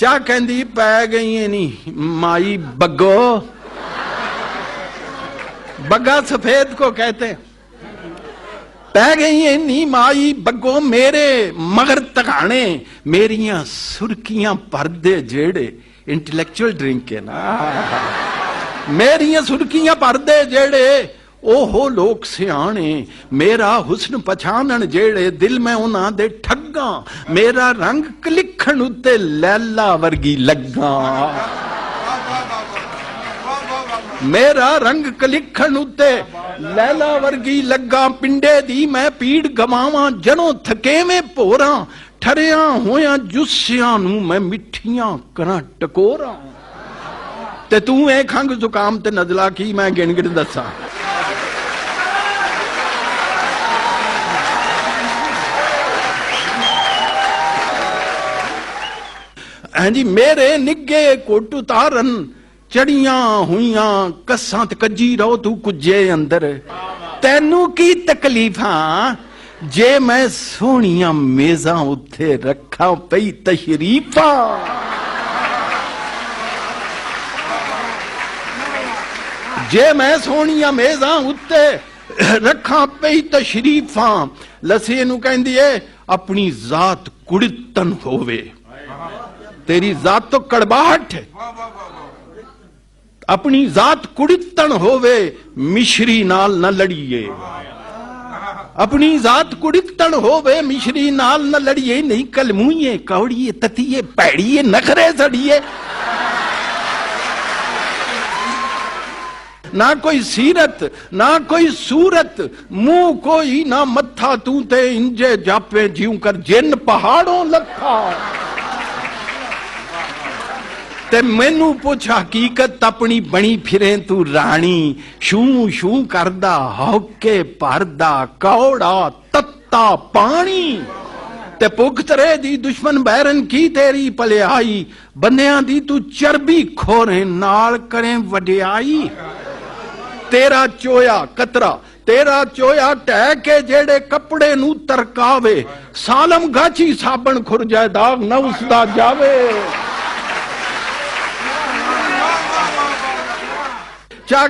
ਚਾਹ ਕਹਿੰਦੀ ਪੈ ਗਈ नहीं माई बग्गो, बग्गा सफेद को कहते हैं। पै गई नहीं माई बग्गो मेरे मगर तकाने, मेरिया सुर्खियां भरदे जेड़े, इंटलैक्चुअल ड्रिंक है ना, मेरिया सुर्खियां भरदे जेड़े ओहो लोग सियाने, मेरा हुस्न पछाणन जेड़े दिल में उन्हां दे ठग्गा, मेरा रंग कलिखण उत्ते लैला वर्गी लग्गा, मेरा रंग कलिखण उत्ते लैला वर्गी लग्गा, पिंडे दी मैं पीड़ गवावां जनों थकेवें भोरां, ठरिया होया जुस्सियां नूं मैं मिठियां करां टकोरां। ते तू ए खंघ जुकाम ते नजला की मैं गिण गिण दसां। हाँ जी, मेरे निगे कोट उतारन चढ़िया हुईया कस्सां ते कजी रहो तू कुजे अंदर, तैनू की तकलीफां जे मैं सोहणियां मेज़ां उत्थे रखा पई तशरीफां, जे मैं सोहणियां मेज़ां उत्ते रखा पई तशरीफां। लस्सी नूं कहंदी है अपनी जात कुड़ितन होवे, तेरी जात तो कड़बाहट है, अपनी जात कुड़ितन होवे मिश्री नाल न लड़िए, अपनी जात कुड़ितन होवे मिश्री नाल न लड़िए, नहीं कलमुइए कौड़िए ततिए पैड़िए नखरे सड़िए, ना कोई सीरत ना कोई सूरत, मुंह कोई ना मत्था, तू ते इंजे जापे जीव कर जिन पहाड़ों लखा। ते मैनू पुछ हकीकत अपनी बनी फिरे तू रानी, शू शू करदा हौके भरदा कौड़ा तत्ता पानी, ते पुख्तरे दी दुश्मन बैरन की तेरी भलियाई, बंदियां दी तू चरबी खोरे नाल करे वडियाई। तेरा चोया कतरा तेरा चोया टह के जेड़े कपड़े नू तरकावे, सालम गाची साबन खुर जाए दाग न उसदा जावे। चाह